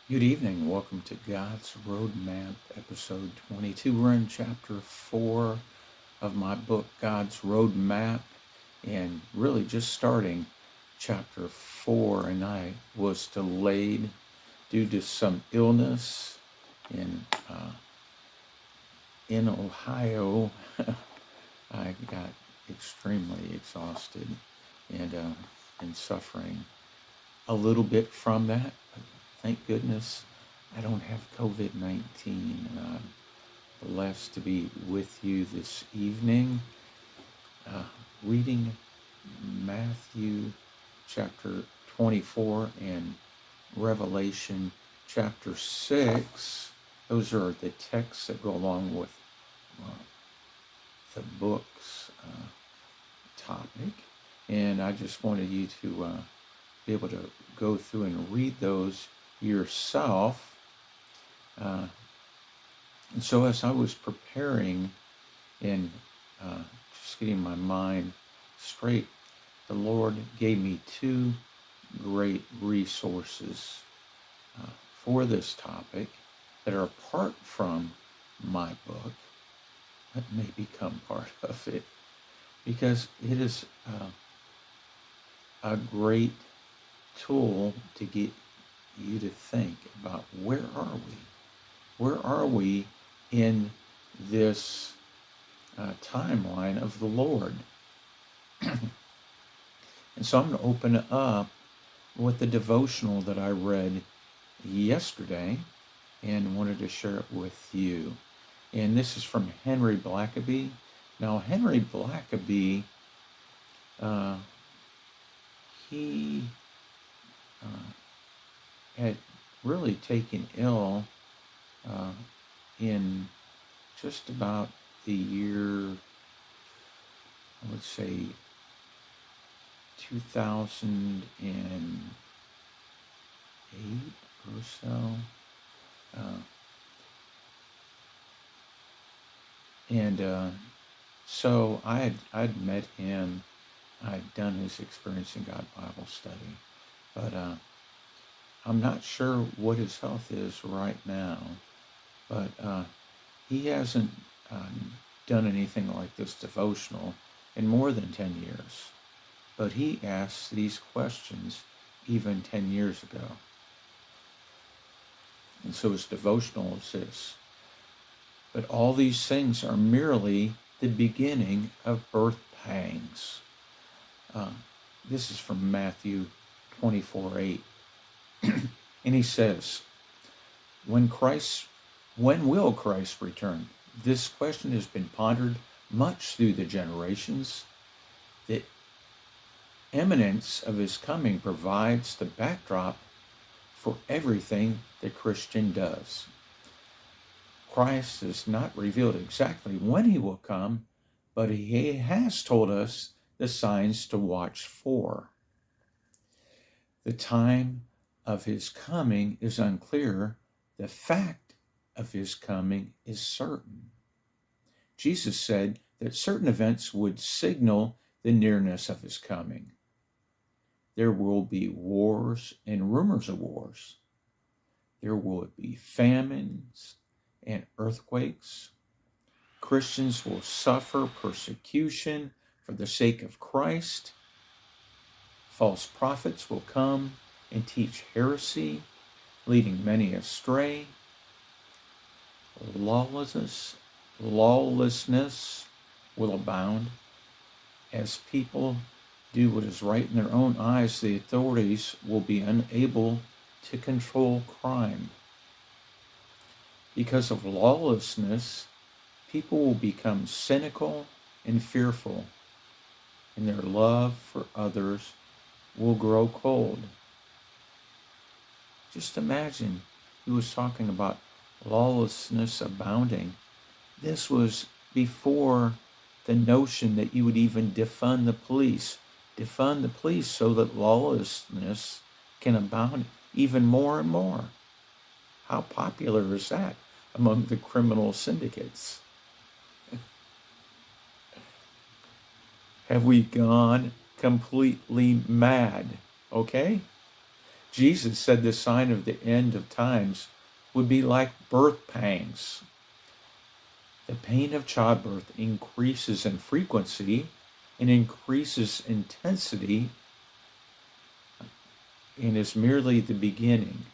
Good evening. Welcome to God's Roadmap, episode 22. We're in chapter 4 of my book, God's Roadmap, and really just starting chapter 4. And I was delayed due to some illness in, in Ohio. I got extremely exhausted and, and suffering a little bit from that. But thank goodness I don't have COVID-19, and I'm blessed to be with you this evening, uh, reading Matthew chapter 24 and Revelation chapter 6. Those are the texts that go along with uh, the book's topic, and I just wanted you to be able to go through and read those yourself. And so as I was preparing and just getting my mind straight, the Lord gave me two great resources for this topic that are apart from my book, that may become part of it, because it is a great tool to get you to think about where are we? Where are we in this timeline of the Lord? And so I'm going to open up with the devotional that I read yesterday and wanted to share it with you. And this is from Henry Blackaby. Now, Henry Blackaby, he had really taken ill in just about the year, I would say, 2008 or so. So I'd met him. I'd done his Experiencing God Bible study, but I'm not sure what his health is right now. But he hasn't done anything like this devotional in more than 10 years. But he asked these questions even 10 years ago. And so his devotional is this: but all these things are merely the beginning of birth pangs. This is from Matthew 24:8. And he says, when will Christ return? This question has been pondered much through the generations. The imminence of his coming provides the backdrop for everything the Christian does. Christ has not revealed exactly when he will come, but he has told us the signs to watch for. The time of his coming is unclear. The fact of his coming is certain. Jesus said that certain events would signal the nearness of his coming. There will be wars and rumors of wars. There will be famines and earthquakes. Christians will suffer persecution for the sake of Christ. False prophets will come and teach heresy, leading many astray. Lawlessness will abound. As people do what is right in their own eyes, the authorities will be unable to control crime. Because of lawlessness, people will become cynical and fearful, and their love for others will grow cold. Just imagine, he was talking about lawlessness abounding. This was before the notion that you would even defund the police. Defund the police so that lawlessness can abound even more and more. How popular is that among the criminal syndicates? Have we gone completely mad? Okay? Jesus said the sign of the end of times would be like birth pangs. The pain of childbirth increases in frequency and increases intensity and is merely the beginning.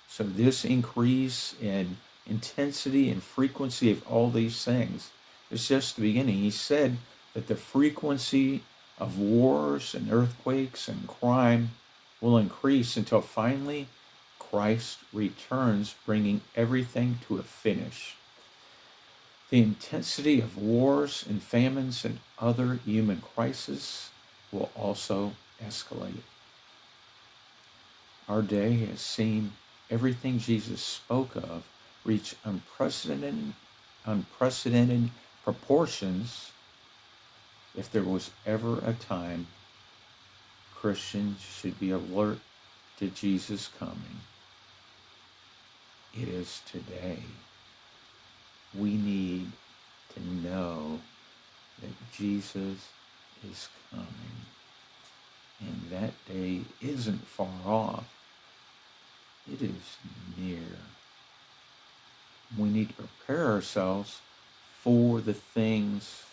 So this increase in intensity and frequency of all these things is just the beginning. He said that the frequency of wars and earthquakes and crime will increase until finally Christ returns, bringing everything to a finish. The intensity of wars and famines and other human crises will also escalate. Our day has seen everything Jesus spoke of reach unprecedented proportions. If there was ever a time Christians should be alert to Jesus coming, it is today. We need to know that Jesus is coming, and that day isn't far off. It is near. We need to prepare ourselves for the things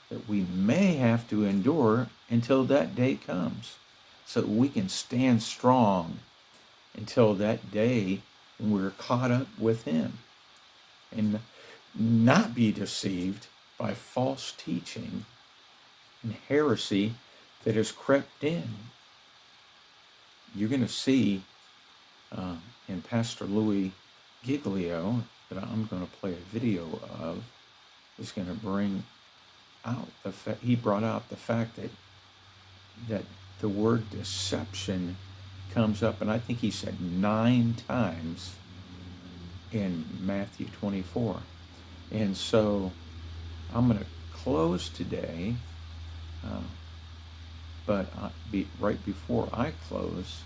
that we may have to endure until that day comes, so that we can stand strong until that day when we're caught up with Him, and not be deceived by false teaching and heresy that has crept in. You're going to see in Pastor Louis Giglio, that I'm going to play a video of, is going to bring out he brought out the fact that the word deception comes up, and I think he said 9 times in Matthew 24. And so I'm going to close today, but right before I close,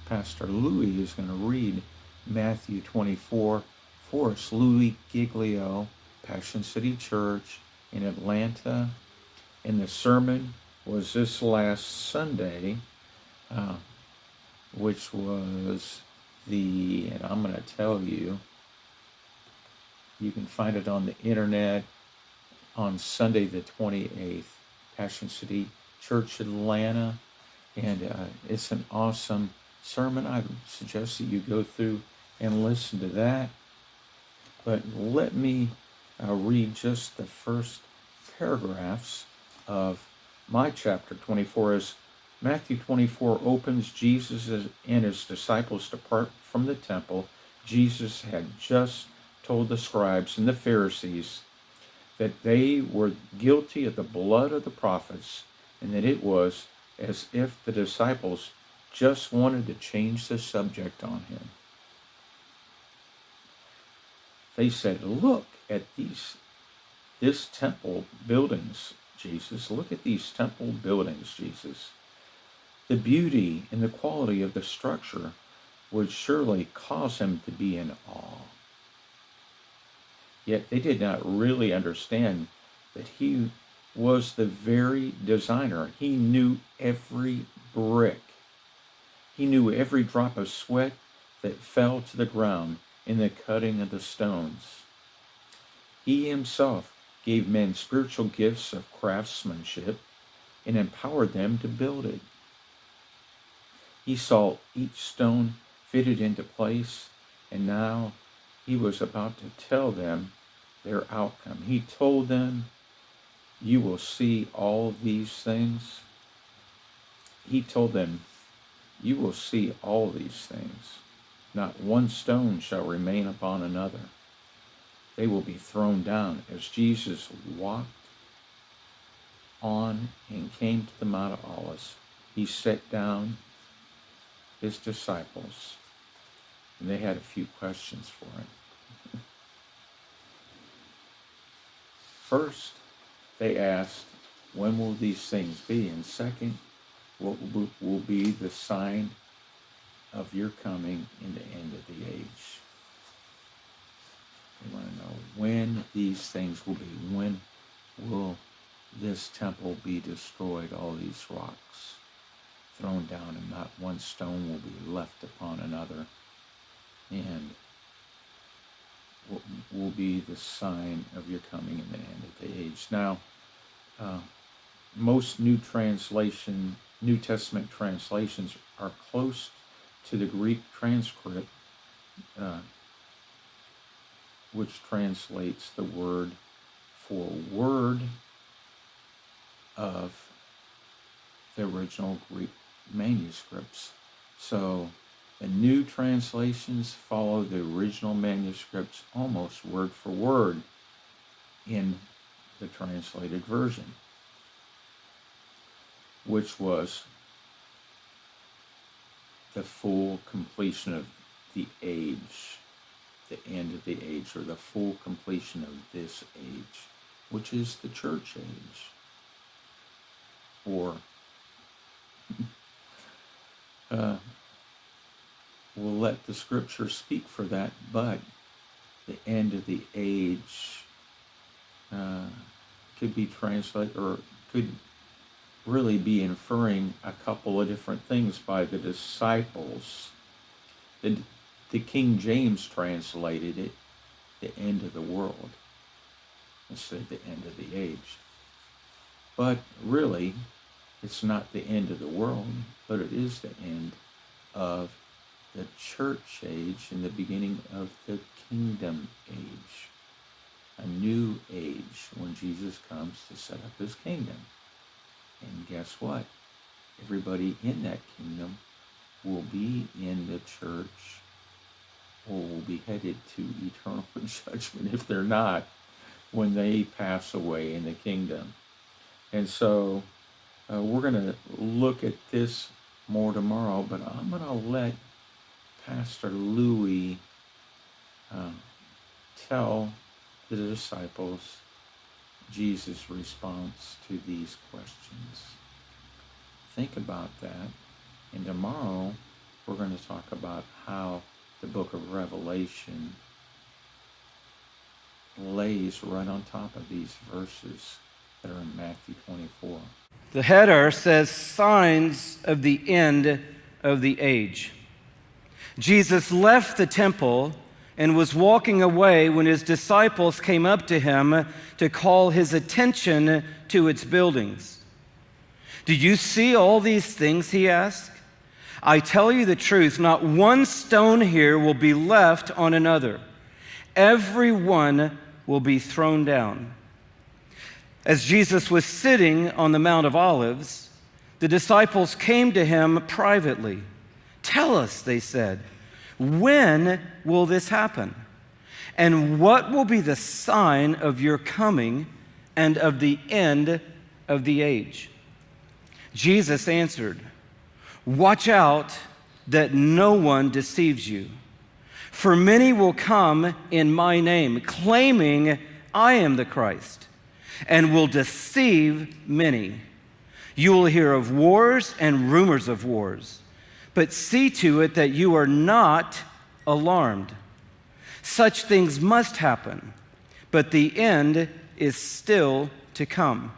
Pastor Louis is going to read Matthew 24 for us. Louis Giglio, Passion City Church in Atlanta. And the sermon was this last Sunday, which was and I'm going to tell you, you can find it on the internet on Sunday the 28th, Passion City Church Atlanta. And it's an awesome sermon. I would suggest that you go through and listen to that. But let me read just the first paragraphs of my chapter 24. As Matthew 24 opens, Jesus and his disciples depart from the temple. Jesus had just told the scribes and the Pharisees that they were guilty of the blood of the prophets, and that it was as if the disciples just wanted to change the subject on him. They said, "Look at this temple buildings, Jesus. Look at these temple buildings, Jesus. The beauty and the quality of the structure would surely cause him to be in awe." Yet they did not really understand that he was the very designer. He knew every brick. He knew every drop of sweat that fell to the ground in the cutting of the stones. He himself gave men spiritual gifts of craftsmanship and empowered them to build it. He saw each stone fitted into place, and now he was about to tell them their outcome. He told them, "You will see all these things." He told them, "You will see all these things. Not one stone shall remain upon another. They will be thrown down." As Jesus walked on and came to the Mount of Olives, he set down his disciples, and they had a few questions for him. First, they asked, "When will these things be?" And second, what will be the sign of your coming in the end of the age? They want to know when these things will be. When will this temple be destroyed, all these rocks thrown down, and not one stone will be left upon another, and will be the sign of your coming in the end of the age. Now, most New Testament translations are close to the Greek transcript, which translates the word for word of the original Greek manuscripts. So the new translations follow the original manuscripts almost word for word in the translated version, which was the full completion of the age, the end of the age, or the full completion of this age, which is the church age. Or we'll let the scripture speak for that, but the end of the age could be translated, or could really be inferring a couple of different things by the disciples. The King James translated it the end of the world instead of the end of the age. But really, it's not the end of the world, but it is the end of the church age and the beginning of the kingdom age. A new age when Jesus comes to set up his kingdom. And guess what? Everybody in that kingdom will be in the church, or will be headed to eternal judgment if they're not, when they pass away in the kingdom. And so we're going to look at this more tomorrow, but I'm going to let Pastor Louis tell the disciples Jesus' response to these questions. Think about that. And tomorrow, we're going to talk about how the book of Revelation lays right on top of these verses that are in Matthew 24. The header says, signs of the end of the age. Jesus left the temple and was walking away when his disciples came up to him to call his attention to its buildings. "Do you see all these things?" he asked. "I tell you the truth, not one stone here will be left on another. Every one will be thrown down." As Jesus was sitting on the Mount of Olives, the disciples came to him privately. "Tell us," they said, "when will this happen? And what will be the sign of your coming and of the end of the age?" Jesus answered, "Watch out that no one deceives you. For many will come in my name, claiming I am the Christ, and will deceive many. You will hear of wars and rumors of wars, but see to it that you are not alarmed. Such things must happen, but the end is still to come.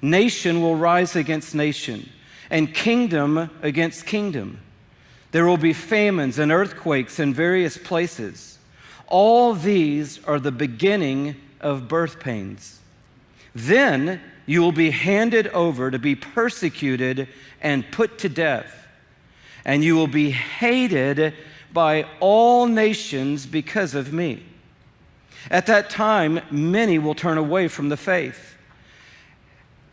Nation will rise against nation, and kingdom against kingdom. There will be famines and earthquakes in various places. All these are the beginning of birth pains. Then you will be handed over to be persecuted and put to death, and you will be hated by all nations because of me. At that time, many will turn away from the faith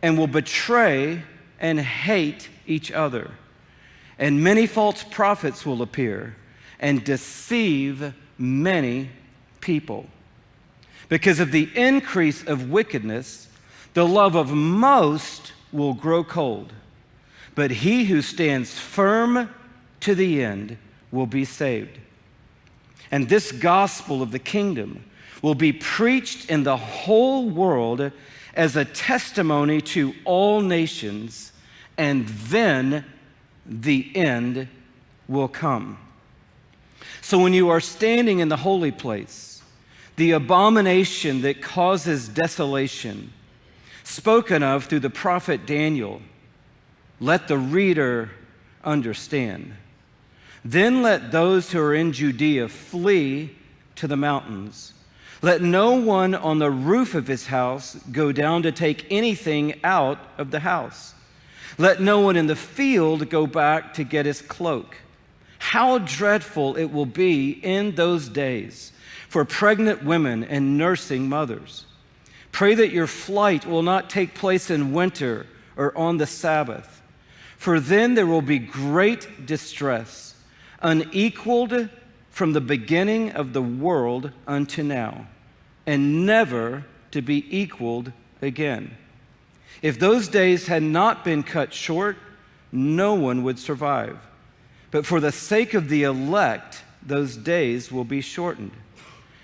and will betray and hate each other. And many false prophets will appear and deceive many people. Because of the increase of wickedness, the love of most will grow cold. But he who stands firm to the end will be saved. And this gospel of the kingdom will be preached in the whole world as a testimony to all nations, and then the end will come. So when you are standing in the holy place, the abomination that causes desolation, spoken of through the prophet Daniel, let the reader understand. Then let those who are in Judea flee to the mountains. Let no one on the roof of his house go down to take anything out of the house. Let no one in the field go back to get his cloak. How dreadful it will be in those days for pregnant women and nursing mothers. Pray that your flight will not take place in winter or on the Sabbath, for then there will be great distress, unequaled from the beginning of the world unto now, and never to be equaled again. If those days had not been cut short, no one would survive. But for the sake of the elect, those days will be shortened.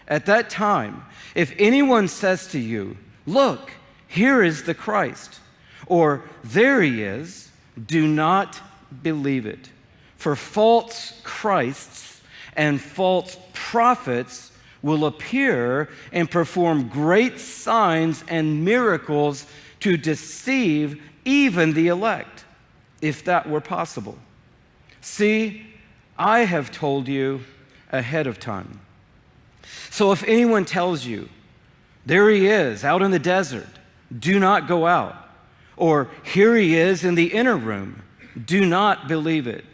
At that time, if anyone says to you, "Look, here is the Christ," or "There he is," do not believe it. For false Christs and false prophets will appear and perform great signs and miracles to deceive even the elect, if that were possible. See, I have told you ahead of time. So if anyone tells you, "There he is out in the desert," do not go out. Or, "Here he is in the inner room," do not believe it.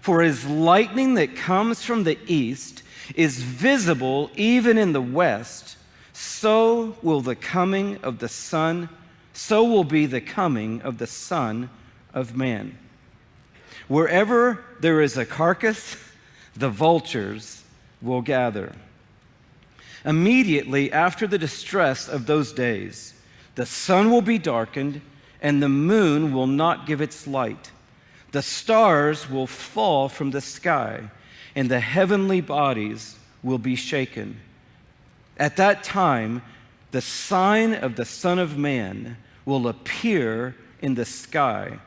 For as lightning that comes from the east is visible even in the west, so will be the coming of the Son of Man. Wherever there is a carcass, the vultures will gather. Immediately after the distress of those days, the sun will be darkened, and the moon will not give its light. The stars will fall from the sky, and the heavenly bodies will be shaken. At that time, the sign of the Son of Man will appear in the sky,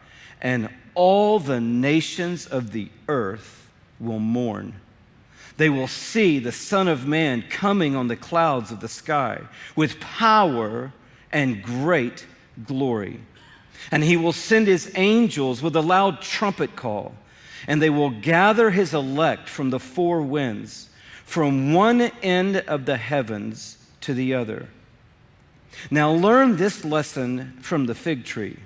and all the nations of the earth will mourn. They will see the Son of Man coming on the clouds of the sky with power and great glory. And he will send his angels with a loud trumpet call, and they will gather his elect from the four winds, from one end of the heavens to the other. Now learn this lesson from the fig tree.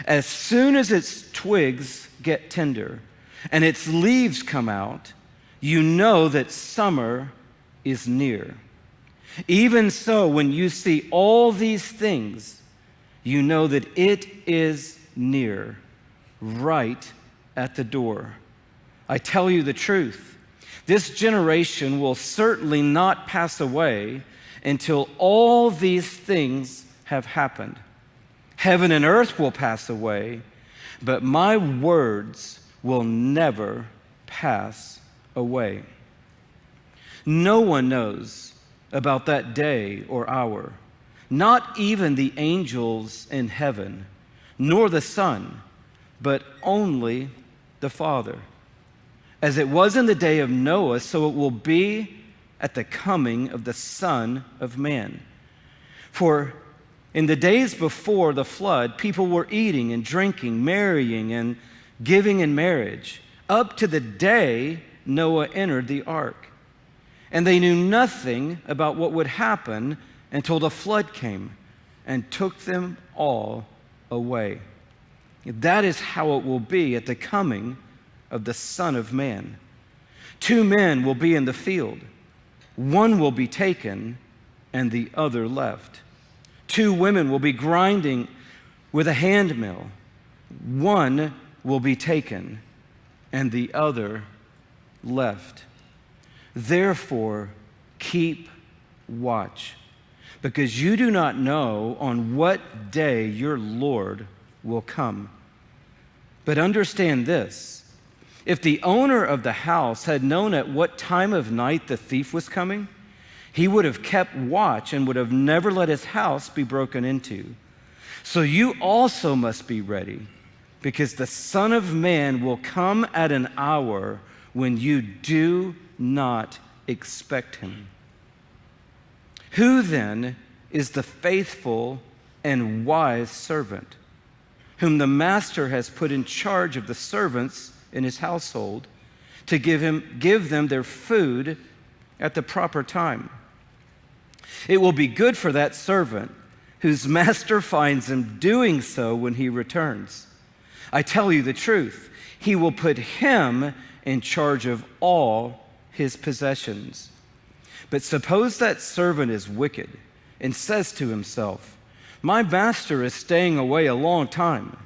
As soon as its twigs get tender and its leaves come out, you know that summer is near. Even so, when you see all these things, you know that it is near, right at the door. I tell you the truth, this generation will certainly not pass away until all these things have happened. Heaven and earth will pass away, but my words will never pass away. No one knows about that day or hour, not even the angels in heaven, nor the Son, but only the Father. As it was in the day of Noah, so it will be at the coming of the Son of Man. For in the days before the flood, people were eating and drinking, marrying and giving in marriage, up to the day Noah entered the ark. And they knew nothing about what would happen until the flood came and took them all away. That is how it will be at the coming of the Son of Man. 2 men will be in the field. One will be taken and the other left. 2 women will be grinding with a hand mill. One will be taken and the other left. Therefore, keep watch, because you do not know on what day your Lord will come. But understand this, if the owner of the house had known at what time of night the thief was coming, he would have kept watch and would have never let his house be broken into. So you also must be ready, because the Son of Man will come at an hour when you do not expect him. Who then is the faithful and wise servant, whom the master has put in charge of the servants in his household to give them their food at the proper time. It will be good for that servant whose master finds him doing so when he returns. I tell you the truth, he will put him in charge of all his possessions. But suppose that servant is wicked and says to himself, my master is staying away a long time.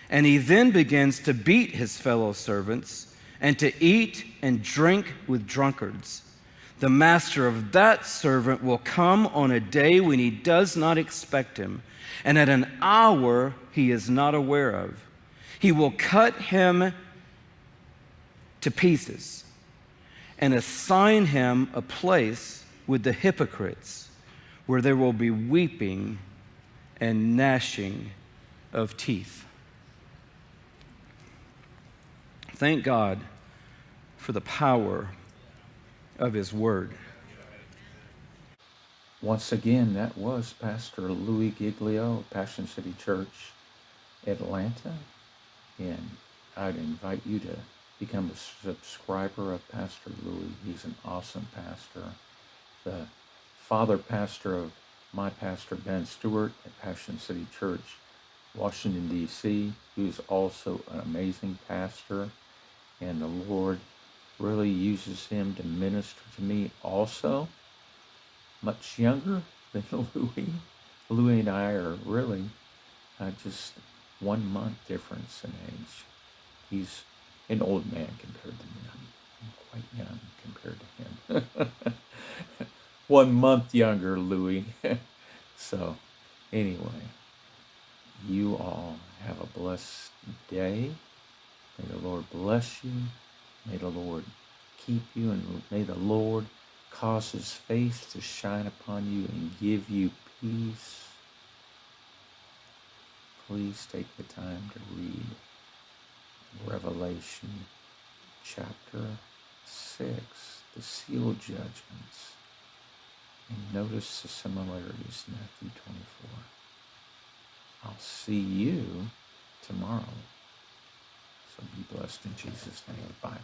And he then begins to beat his fellow servants and to eat and drink with drunkards. The master of that servant will come on a day when he does not expect him, and at an hour he is not aware of. He will cut him to pieces and assign him a place with the hypocrites, where there will be weeping and gnashing of teeth. Thank God for the power of his word. Once again, that was Pastor Louis Giglio, Passion City Church, Atlanta. And I'd invite you to become a subscriber of Pastor Louis. He's an awesome pastor. The father pastor of my pastor, Ben Stewart, at Passion City Church, Washington, D.C., who's also an amazing pastor. And the Lord really uses him to minister to me also. Much younger than Louis. Louis and I are really just 1 month difference in age. He's an old man compared to me. I'm quite young compared to him. 1 month younger, Louis. So, anyway, you all have a blessed day. May the Lord bless you. May the Lord keep you, and may the Lord cause his face to shine upon you and give you peace. Please take the time to read Revelation chapter 6, the seal judgments, and notice the similarities in Matthew 24. I'll see you tomorrow. So be blessed in Jesus' name. Bye.